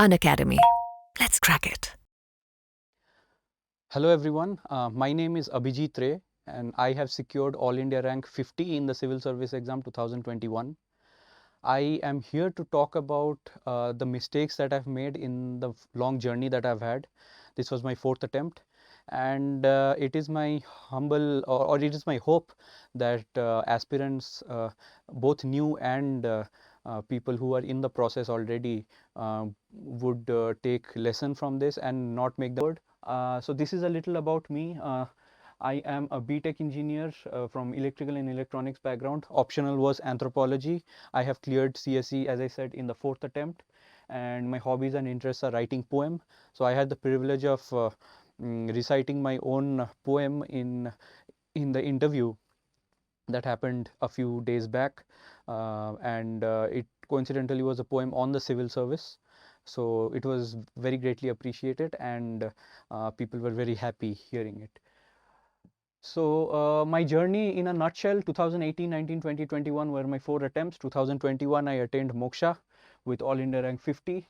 Unacademy. Let's crack it. Hello everyone, my name is Abhijit Ray and I have secured All India rank 50 in the Civil Service Exam 2021. I am here to talk about the mistakes that I've made in the long journey that I've had. This was my 4th attempt, and it is my humble or it is my hope that aspirants, both new and people who are in the process already, would take lesson from this and not make the word. So this is a little about me. I am a BTech engineer from electrical and electronics background. Optional was anthropology. I have cleared CSE, as I said, in the 4th attempt, and my hobbies and interests are writing poem. So I had the privilege of reciting my own poem in the interview that happened a few days back, and it coincidentally was a poem on the civil service. So it was very greatly appreciated, and people were very happy hearing it. So my journey in a nutshell: 2018, 19, 20, 21 were my 4 attempts. 2021 I attained moksha with All India rank 50.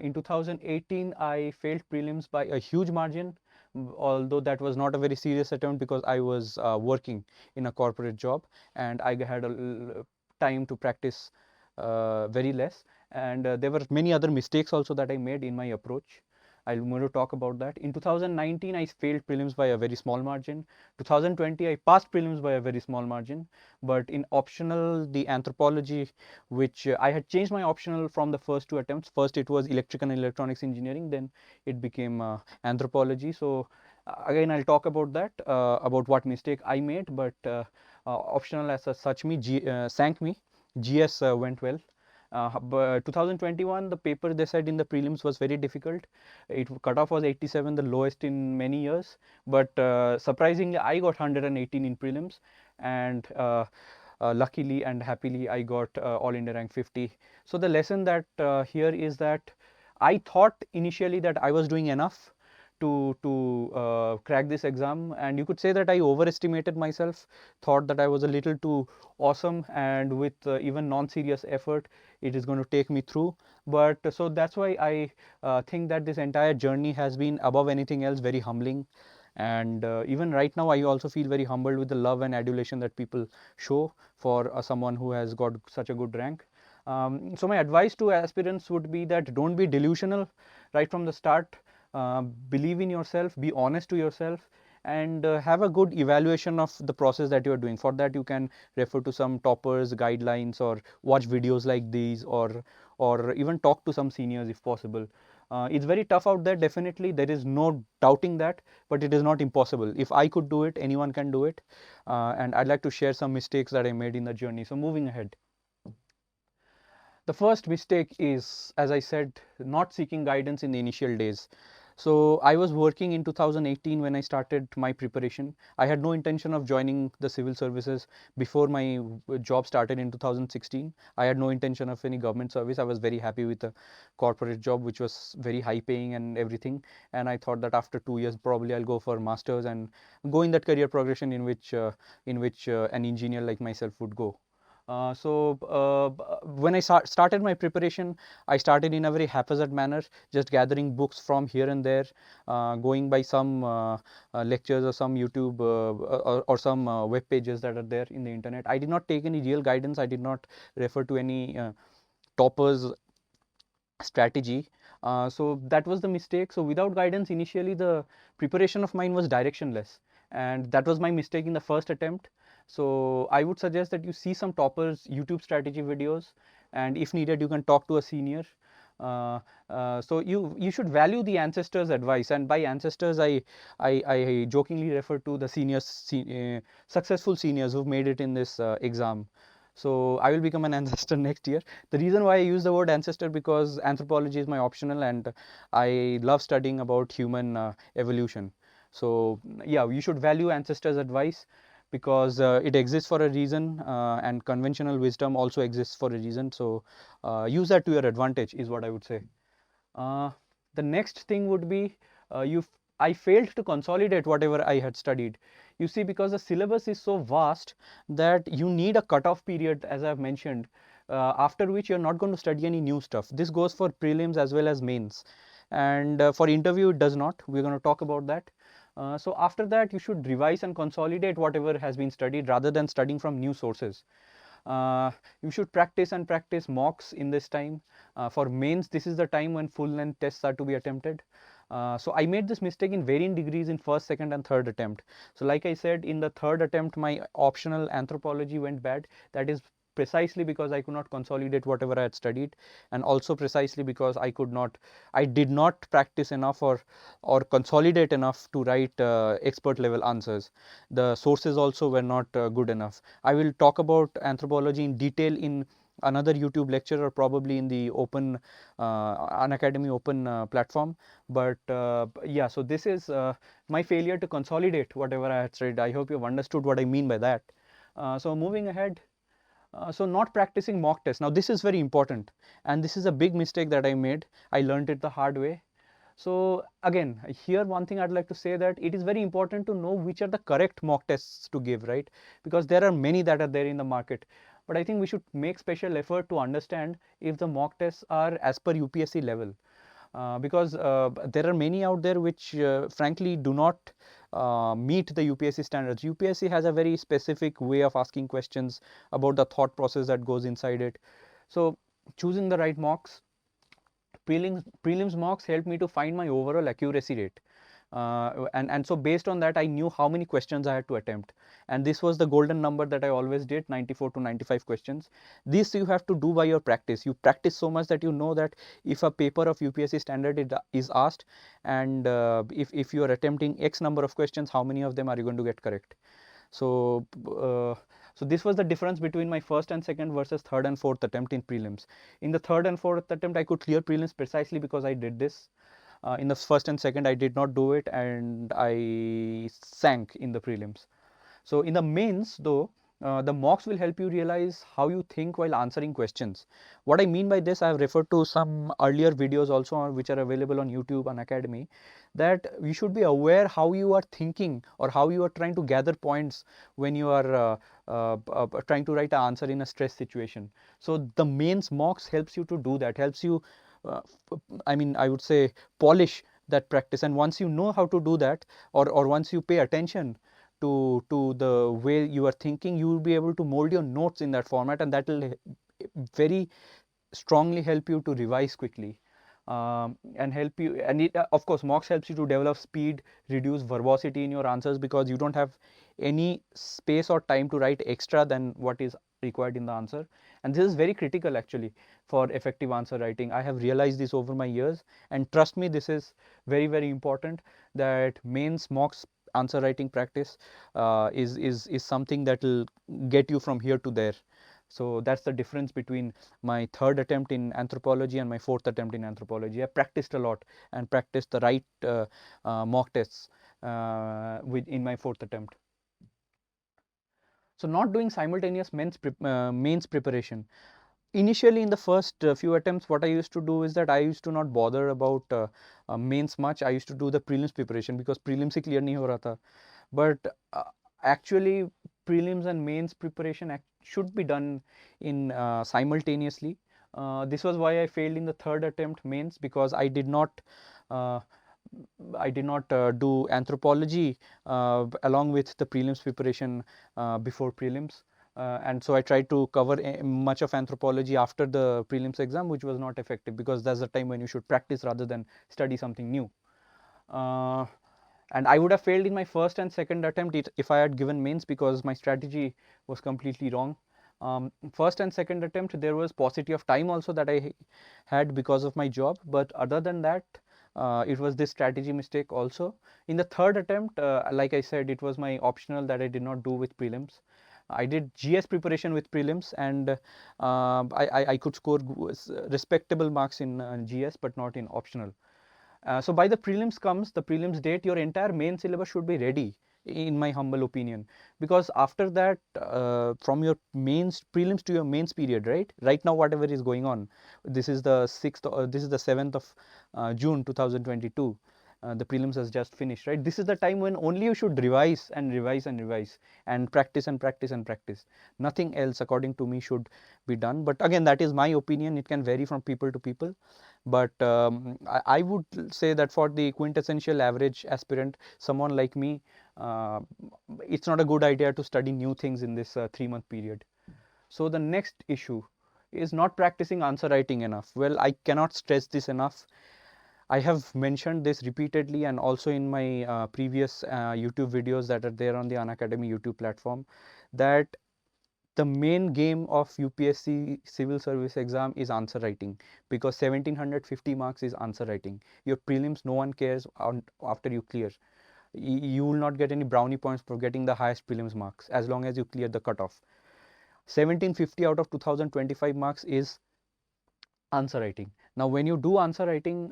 In 2018 I failed prelims by a huge margin, although that was not a very serious attempt because I was working in a corporate job and I had a time to practice very less, and there were many other mistakes also that I made in my approach. I'm going to talk about that. In 2019, I failed prelims by a very small margin. 2020, I passed prelims by a very small margin. But in optional, the anthropology, which I had changed my optional from the first 2 attempts. First, it was electrical and electronics engineering. Then it became anthropology. So again, I'll talk about that, about what mistake I made. But optional as such sank me. GS went well. But 2021, the paper they said in the prelims was very difficult. It cutoff was 87, the lowest in many years. But surprisingly, I got 118 in prelims, and luckily and happily, I got All India rank 50. So the lesson that here is that I thought initially that I was doing enough to crack this exam, and you could say that I overestimated myself, thought that I was a little too awesome, and with even non-serious effort it is going to take me through. But so that's why I think that this entire journey has been, above anything else, very humbling. And even right now I also feel very humbled with the love and adulation that people show for someone who has got such a good rank. So my advice to aspirants would be that don't be delusional right from the start. Believe in yourself, be honest to yourself, and have a good evaluation of the process that you are doing. For that, you can refer to some toppers guidelines, or watch videos like these, or even talk to some seniors if possible. It's very tough out there, definitely, there is no doubting that, but it is not impossible. If I could do it, anyone can do it. And I'd like to share some mistakes that I made in the journey. So moving ahead, the first mistake is, as I said, not seeking guidance in the initial days. So I was working in 2018 when I started my preparation. I had no intention of joining the civil services before my job started in 2016. I had no intention of any government service. I was very happy with a corporate job, which was very high paying and everything. And I thought that after 2 years, probably I'll go for masters and go in that career progression in which an engineer like myself would go. When I started my preparation, I started in a very haphazard manner, just gathering books from here and there, going by some lectures or some YouTube or some web pages that are there in the internet. I did not take any real guidance. I did not refer to any toppers strategy. So that was the mistake. So without guidance, initially the preparation of mine was directionless, and that was my mistake in the first attempt. So I would suggest that you see some toppers YouTube strategy videos, and if needed, you can talk to a senior. So you should value the ancestors' advice, and by ancestors I jokingly refer to the successful seniors who've made it in this exam. So I will become an ancestor next year. The reason why I use the word ancestor, because anthropology is my optional and I love studying about human evolution. So yeah, you should value ancestors' advice, because it exists for a reason, and conventional wisdom also exists for a reason. So use that to your advantage is what I would say. The next thing would be, I failed to consolidate whatever I had studied. You see, because the syllabus is so vast that you need a cutoff period, as I've mentioned. after which you're not going to study any new stuff. This goes for prelims as well as mains, and for interview it does not. We're going to talk about that. So after that, you should revise and consolidate whatever has been studied rather than studying from new sources. You should practice and practice mocks in this time. For mains, this is the time when full length tests are to be attempted. So I made this mistake in varying degrees in first, second and third attempt. So like I said, in the third attempt my optional anthropology went bad. That is precisely because I could not consolidate whatever I had studied, and also precisely because I did not practice enough or consolidate enough to write expert level answers. The sources also were not good enough. I will talk about anthropology in detail in another YouTube lecture, or probably in the open Unacademy open platform. But yeah, so this is my failure to consolidate whatever I had studied. I hope you've understood what I mean by that. So moving ahead. So not practicing mock tests. Now this is very important, and this is a big mistake that I made. I learned it the hard way. So again, here one thing I'd like to say, that it is very important to know which are the correct mock tests to give, right? Because there are many that are there in the market. But I think we should make special effort to understand if the mock tests are as per UPSC level. Because there are many out there which frankly do not meet the UPSC standards. UPSC has a very specific way of asking questions about the thought process that goes inside it. So choosing the right mocks, prelims mocks helped me to find my overall accuracy rate. And so based on that, I knew how many questions I had to attempt, and this was the golden number that I always did, 94 to 95 questions. This you have to do by your practice. You practice so much that you know that if a paper of UPSC standard is asked, and if you are attempting X number of questions, how many of them are you going to get correct? So so this was the difference between my first and second versus third and fourth attempt in prelims. In the third and fourth attempt, I could clear prelims precisely because I did this. In the first and second, I did not do it, and I sank in the prelims. So in the mains though, the mocks will help you realize how you think while answering questions. What I mean by this, I have referred to some earlier videos also, which are available on YouTube and Unacademy, that you should be aware how you are thinking or how you are trying to gather points when you are trying to write an answer in a stress situation. So the mains mocks helps you to do that, helps you I would say polish that practice. And once you know how to do that, or once you pay attention to the way you are thinking, you will be able to mold your notes in that format, and that will very strongly help you to revise quickly, and help you. And it, of course, mocks helps you to develop speed, reduce verbosity in your answers, because you don't have any space or time to write extra than what is required in the answer. And this is very critical actually for effective answer writing. I have realized this over my years, and trust me, this is very, very important, that mains mocks answer writing practice is something that will get you from here to there. So that's the difference between my third attempt in anthropology and my fourth attempt in anthropology. I practiced a lot and practiced the right mock tests in my fourth attempt. So not doing simultaneous mains preparation. Initially, in the first few attempts, what I used to do is that I used to not bother about mains much. I used to do the prelims preparation because prelims he clear नहीं हो रहा था. But actually, prelims and mains preparation should be done in simultaneously. This was why I failed in the third attempt mains, because I did not do anthropology along with the prelims preparation before prelims. And so I tried to cover much of anthropology after the prelims exam, which was not effective, because that's the time when you should practice rather than study something new. And I would have failed in my first and second attempt if I had given mains, because my strategy was completely wrong. First and second attempt, there was paucity of time also that I had because of my job, but other than that, it was this strategy mistake also. In the third attempt, like I said, it was my optional that I did not do with prelims. I did GS preparation with prelims, and I could score respectable marks in GS, but not in optional. So by the prelims comes the prelims date, your entire main syllabus should be ready, in my humble opinion, because after that, from your mains prelims to your mains period, right now whatever is going on, this is the 6th, this is the 7th of June 2022, the prelims has just finished, right? This is the time when only you should revise and revise and revise and practice and practice and practice. Nothing else, according to me, should be done. But again, that is my opinion. It can vary from people to people. But I would say that for the quintessential average aspirant, someone like me, it's not a good idea to study new things in this 3-month period. So the next issue is not practicing answer writing enough. Well, I cannot stress this enough. I have mentioned this repeatedly and also in my previous YouTube videos that are there on the Unacademy YouTube platform, that the main game of UPSC civil service exam is answer writing, because 1750 marks is answer writing. Your prelims, no one cares after you clear. You will not get any brownie points for getting the highest prelims marks as long as you clear the cutoff. 1750 out of 2025 marks is answer writing. Now, when you do answer writing,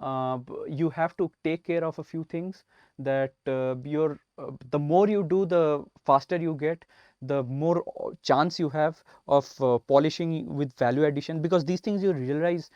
you have to take care of a few things, that the more you do, the faster you get, the more chance you have of polishing with value addition, because these things you realize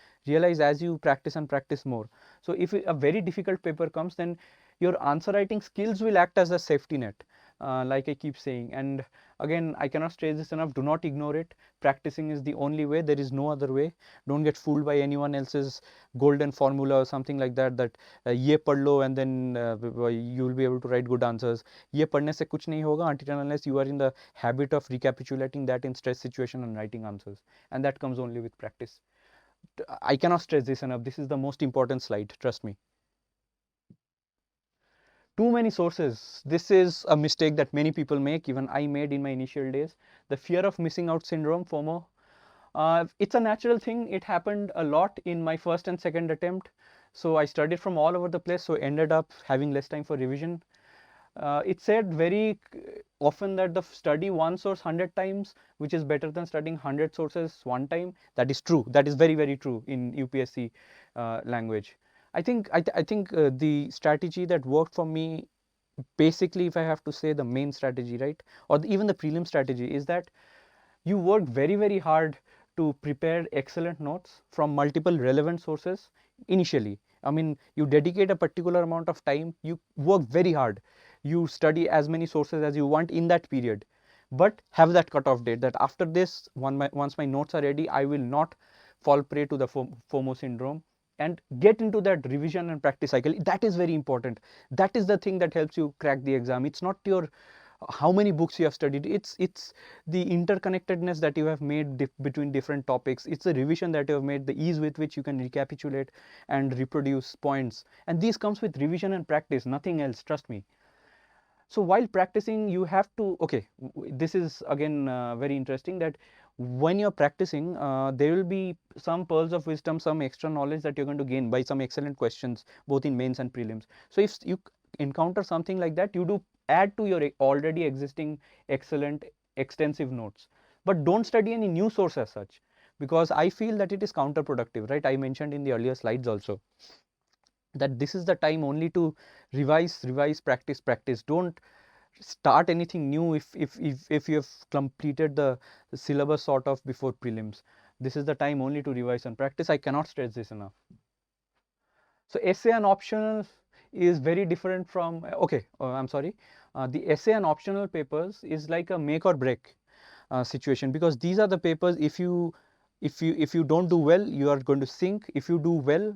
as you practice and practice more. So if a very difficult paper comes, then your answer writing skills will act as a safety net, like I keep saying. And again, I cannot stress this enough, do not ignore it. Practicing is the only way, there is no other way. Don't get fooled by anyone else's golden formula or something like that, that ye pad lo and then you will be able to write good answers. Ye padne se kuch nahi hoga until and unless you are in the habit of recapitulating that in stress situation and writing answers, and that comes only with practice. I cannot stress this enough. This is the most important slide, trust me. Too many sources. This is a mistake that many people make, even I made in my initial days. The fear of missing out syndrome, FOMO. It's a natural thing. It happened a lot in my first and second attempt. So I studied from all over the place, so ended up having less time for revision. It's said very often that the study one source 100 times, which is better than studying 100 sources one time. That is true. That is very, very true in UPSC language. I think the strategy that worked for me, basically, if I have to say the main strategy, right, or even the prelim strategy, is that you work very, very hard to prepare excellent notes from multiple relevant sources initially. I mean, you dedicate a particular amount of time, you work very hard, you study as many sources as you want in that period, but have that cutoff date that after this, once my notes are ready, I will not fall prey to the FOMO syndrome, and get into that revision and practice cycle. That is very important. That is the thing that helps you crack the exam. It's not your how many books you have studied, it's the interconnectedness that you have made between different topics. It's the revision that you have made, the ease with which you can recapitulate and reproduce points, and this comes with revision and practice, nothing else, trust me. So while practicing, you have to, okay, this is again very interesting, that when you're practicing, there will be some pearls of wisdom, some extra knowledge that you're going to gain by some excellent questions, both in mains and prelims. So if you encounter something like that, you do add to your already existing excellent extensive notes, but don't study any new source as such, because I feel that it is counterproductive, right? I mentioned in the earlier slides also that this is the time only to revise, practice. Don't start anything new if you have completed the syllabus sort of before prelims. This is the time only to revise and practice. I cannot stress this enough. So essay and optional is very different from, okay, I'm sorry, the essay and optional papers is like a make or break situation, because these are the papers, if you don't do well, you are going to sink. If you do well,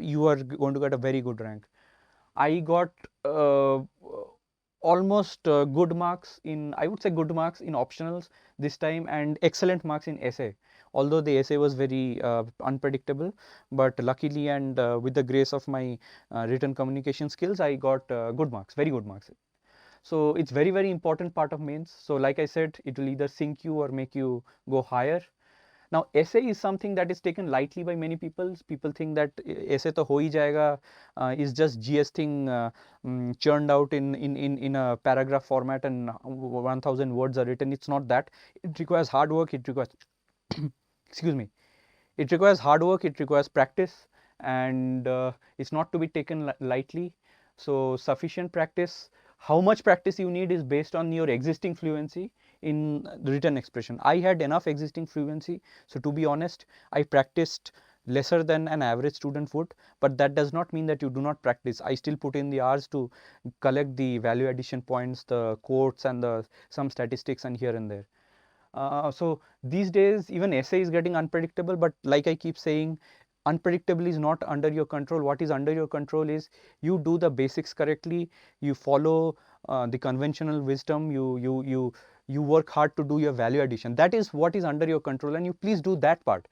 you are going to get a very good rank. I got almost good marks in, I would say good marks in optionals this time, and excellent marks in essay, although the essay was very unpredictable, but luckily and with the grace of my written communication skills, I got good marks, very good marks. So it's very, very important part of mains. So like I said, it will either sink you or make you go higher. Now, essay is something that is taken lightly by many people. People think that essay to ho hi jayega is just GS thing churned out in a paragraph format and 1000 words are written. It's not that. It requires hard work. It requires excuse me. It requires hard work. It requires practice, and it's not to be taken lightly. So sufficient practice. How much practice you need is based on your existing fluency in the written expression. I had enough existing fluency, so to be honest, I practiced lesser than an average student would, but that does not mean that you do not practice. I still put in the hours to collect the value addition points, the quotes, and some statistics and here and there. So these days even essay is getting unpredictable, but like I keep saying, unpredictable is not under your control. What is under your control is you do the basics correctly, you follow the conventional wisdom, you work hard to do your value addition. That is what is under your control, and you please do that part.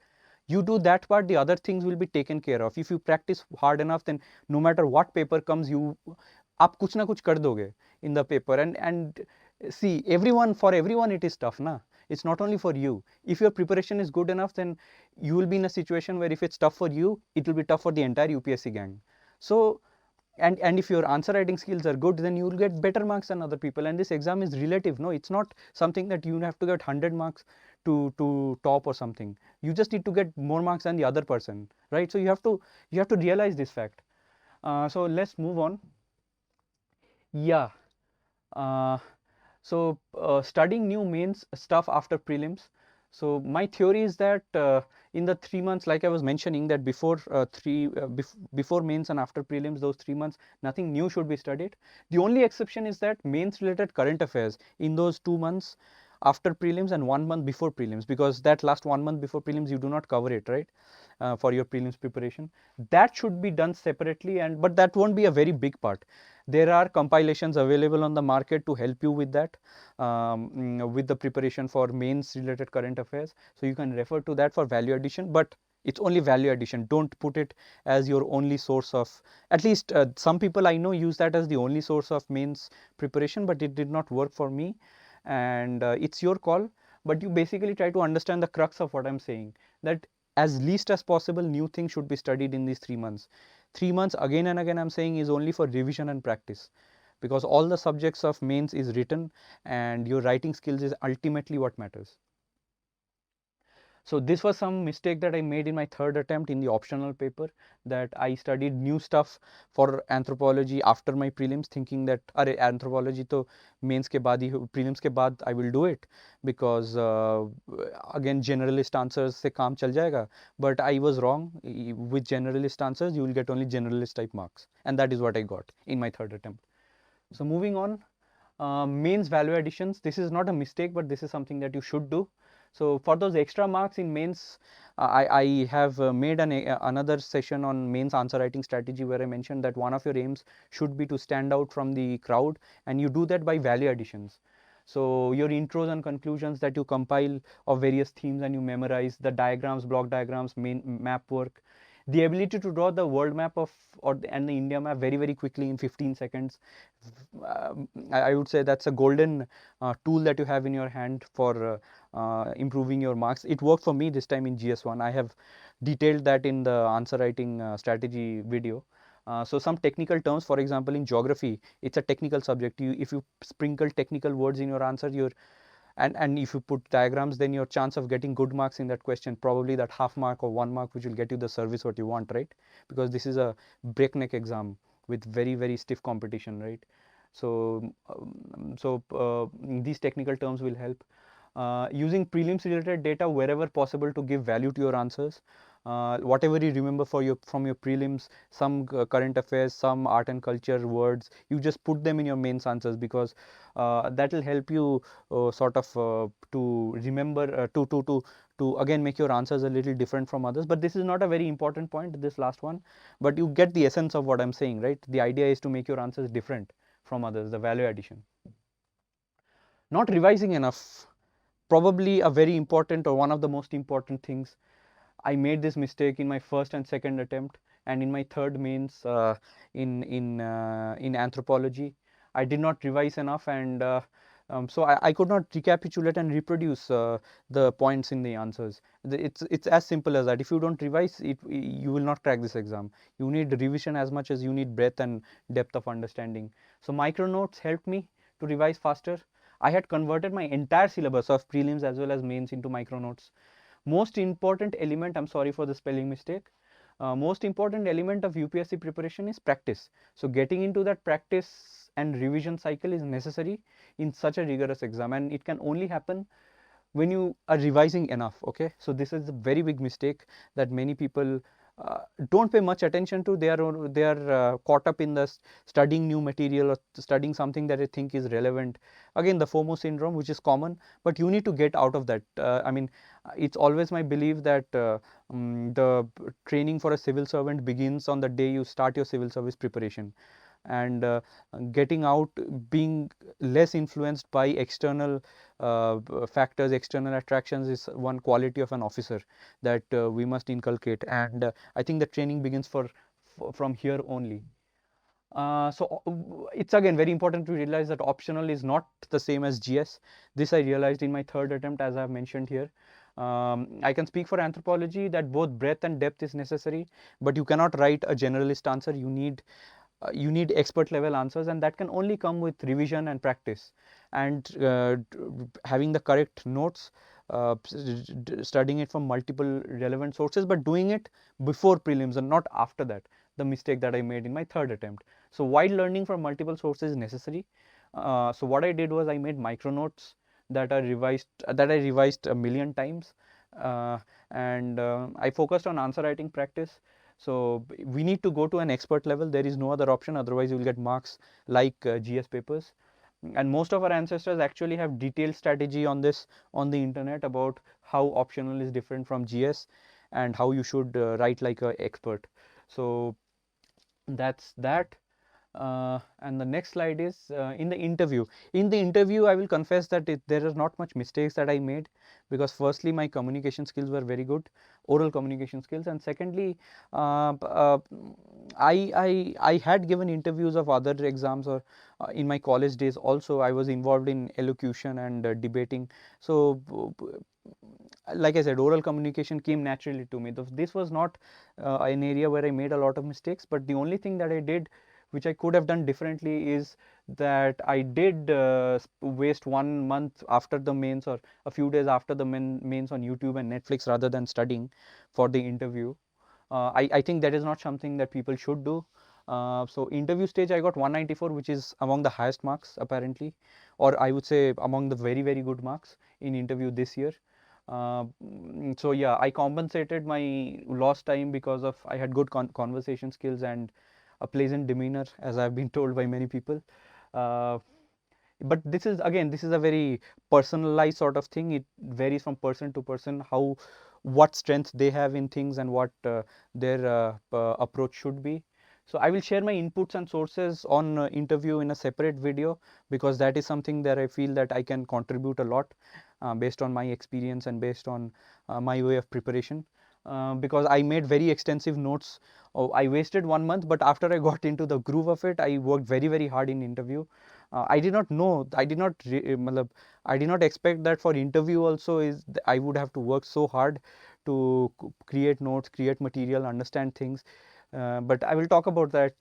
You do that part, the other things will be taken care of. If you practice hard enough, then no matter what paper comes, आप कुछ ना कुछ कर दोगे in the paper. And see, for everyone it is tough, na. It's not only for you. If your preparation is good enough, then you will be in a situation where if it's tough for you, it will be tough for the entire UPSC gang. So, and if your answer writing skills are good, then you will get better marks than other people. And this exam is relative. No, it's not something that you have to get 100 marks to top or something. You just need to get more marks than the other person, right? So you have to realize this fact. So let's move on. Yeah. So studying new mains stuff after prelims. So my theory is that in the 3 months, like I was mentioning, that before mains and after prelims, those 3 months, nothing new should be studied. The only exception is that mains related current affairs in those 2 months after prelims and 1 month before prelims, because that last 1 month before prelims you do not cover it, right, for your prelims preparation. That should be done separately, but that won't be a very big part. There are compilations available on the market to help you with that, with the preparation for mains related current affairs. So you can refer to that for value addition, but it's only value addition. Don't put it as your only source of, at least some people I know use that as the only source of mains preparation, but it did not work for me. And it's your call, but you basically try to understand the crux of what I'm saying, that as least as possible new things should be studied in these 3 months. 3 months, again and again I'm saying, is only for revision and practice, because all the subjects of mains is written and your writing skills is ultimately what matters. So this was some mistake that I made in my third attempt in the optional paper, that I studied new stuff for anthropology after my prelims, thinking that अरे anthropology तो mains के बाद ही, prelims के बाद I will do it, because again generalist answers से काम चल जाएगा. But I was wrong. With generalist answers you will get only generalist type marks, and that is what I got in my third attempt. So moving on, mains value additions. This is not a mistake, but this is something that you should do. So for those extra marks in mains, I have made another session on mains answer writing strategy, where I mentioned that one of your aims should be to stand out from the crowd, and you do that by value additions. So your intros and conclusions that you compile of various themes and you memorize, the diagrams, block diagrams, main map work, the ability to draw the world map and the India map very quickly in 15 seconds. I would say that's a golden tool that you have in your hand for improving your marks. It worked for me this time in GS1. I have detailed that in the answer writing strategy video. So some technical terms, for example, in geography, it's a technical subject. If you sprinkle technical words in your answer, and if you put diagrams, then your chance of getting good marks in that question, probably that half mark or 1 mark, which will get you the service what you want, right? Because this is a breakneck exam with very stiff competition, right? So these technical terms will help. Using prelims related data wherever possible to give value to your answers. Whatever you remember from your prelims, some current affairs, some art and culture words, you just put them in your mains answers, because that will help you sort of to remember, to again make your answers a little different from others. But this is not a very important point, this last one, but you get the essence of what I'm saying, right? The idea is to make your answers different from others, the value addition. Not revising enough, probably a very important, or one of the most important things. I made this mistake in my first and second attempt, and in my third mains in anthropology. I did not revise enough, and so I could not recapitulate and reproduce the points in the answers. It's as simple as that. If you don't revise it, you will not crack this exam. You need revision as much as you need breadth and depth of understanding. So micro notes helped me to revise faster. I had converted my entire syllabus of prelims as well as mains into micro notes. Most important element, I'm sorry for the spelling mistake, most important element of UPSC preparation is practice. So getting into that practice and revision cycle is necessary in such a rigorous exam, and it can only happen when you are revising enough. Okay, so this is a very big mistake that many people don't pay much attention to. They are caught up in the studying new material or studying something that they think is relevant. Again, the FOMO syndrome, which is common, but you need to get out of that. I mean, it's always my belief that the training for a civil servant begins on the day you start your civil service preparation, and getting out, being less influenced by external factors, external attractions, is one quality of an officer that we must inculcate. And I think the training begins from here only. It's again very important to realize that optional is not the same as GS. This I realized in my third attempt, as I've mentioned here. I can speak for anthropology that both breadth and depth is necessary, but you cannot write a generalist answer. You need expert level answers, and that can only come with revision and practice, and having the correct notes, studying it from multiple relevant sources, but doing it before prelims and not after that, the mistake that I made in my third attempt. So while learning from multiple sources is necessary, so what I did was I made micro notes that I revised a million times, and I focused on answer writing practice. So we need to go to an expert level. There is no other option, otherwise you will get marks like GS papers. And most of our ancestors actually have detailed strategy on this on the internet about how optional is different from GS and how you should write like an expert. So that's that. And the next slide is in the interview. In the interview, I will confess that there are not much mistakes that I made, because firstly, my communication skills were very good, oral communication skills, and secondly, I had given interviews of other exams, or in my college days also I was involved in elocution and debating. So like I said, oral communication came naturally to me. This was not an area where I made a lot of mistakes, but the only thing that I did, which I could have done differently, is that I did waste 1 month after the mains, or a few days after the mains, on YouTube and Netflix rather than studying for the interview. I think that is not something that people should do. So interview stage I got 194, which is among the highest marks apparently, or I would say among the very, very good marks in interview this year. So yeah, I compensated my lost time because of I had good conversation skills and a pleasant demeanor, as I've been told by many people. But this is a very personalized sort of thing. It varies from person to person, what strength they have in things and what their approach should be. So I will share my inputs and sources on interview in a separate video, because that is something that I feel that I can contribute a lot based on my experience and based on my way of preparation. Because I made very extensive notes. Oh, I wasted 1 month, but after I got into the groove of it, I worked very, very hard in interview. I did not know, I did not expect that for interview also I would have to work so hard to create notes, create material, understand things. But I will talk about that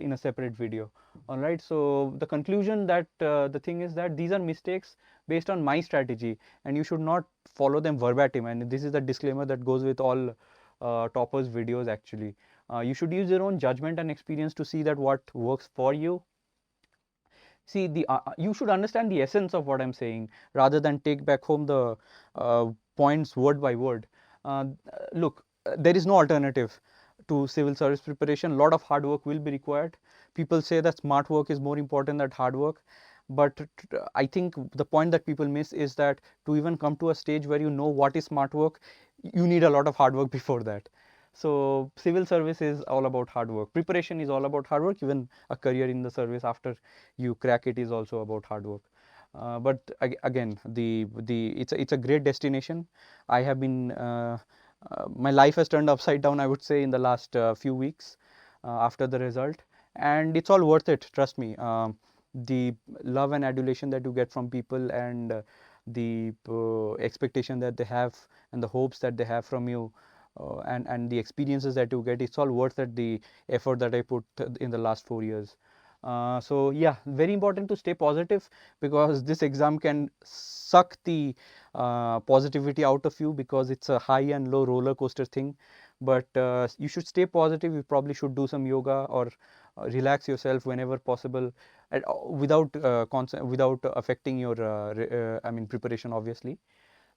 in a separate video. All right. So the conclusion that the thing is that these are mistakes based on my strategy, and you should not follow them verbatim. And this is the disclaimer that goes with all toppers videos actually. You should use your own judgment and experience to see that what works for you. See, you should understand the essence of what I'm saying rather than take back home the points word by word. Look, there is no alternative to civil service preparation. A lot of hard work will be required. People say that smart work is more important than hard work, but I think the point that people miss is that to even come to a stage where you know what is smart work, you need a lot of hard work before that. So civil service is all about hard work. Preparation is all about hard work. Even a career in the service after you crack it is also about hard work. But again, it's a great destination. I have been my life has turned upside down, I would say, in the last few weeks after the result, and it's all worth it. Trust me. The love and adulation that you get from people, and the expectation that they have, and the hopes that they have from you, and the experiences that you get, it's all worth it, the effort that I put in the last 4 years. So yeah, very important to stay positive, because this exam can suck the positivity out of you, because it's a high and low roller coaster thing. But you should stay positive. You probably should do some yoga or relax yourself whenever possible, and without affecting your preparation obviously.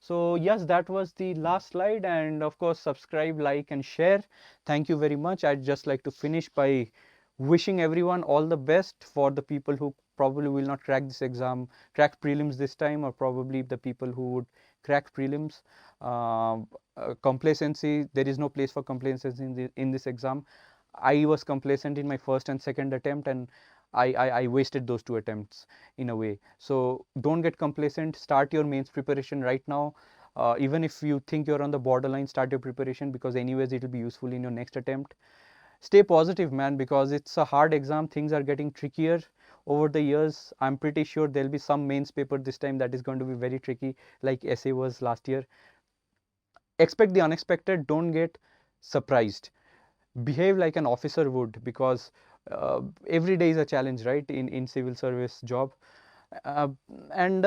So yes, that was the last slide, and of course subscribe, like and share. Thank you very much. I'd just like to finish by wishing everyone all the best. For the people who probably will not crack this exam, crack prelims this time, or probably the people who would crack prelims. Complacency, there is no place for complacency in this exam. I was complacent in my first and second attempt, and I wasted those 2 attempts in a way. So don't get complacent. Start your mains preparation right now. Even if you think you're on the borderline, start your preparation, because anyways it will be useful in your next attempt. Stay positive, man, because it's a hard exam. Things are getting trickier over the years. I'm pretty sure there'll be some mains paper this time that is going to be very tricky, like essay was last year. Expect the unexpected. Don't get surprised. Behave like an officer would, because every day is a challenge, right, in civil service job. uh, and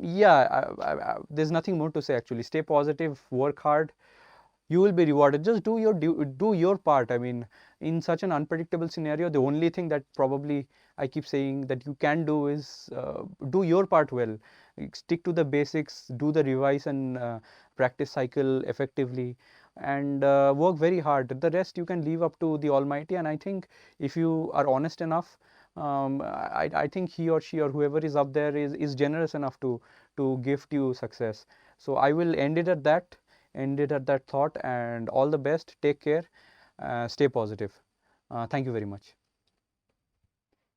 yeah, there's nothing more to say actually. Stay positive, work hard, you will be rewarded. Just do your part. I mean, in such an unpredictable scenario, the only thing that probably I keep saying that you can do is do your part well. Stick to the basics, do the revise and practice cycle effectively, and work very hard. The rest you can leave up to the Almighty. And I think if you are honest enough, I think he or she or whoever is up there is generous enough to gift you success. So I will end it at that thought, and all the best. Take care. Stay positive. Thank you very much.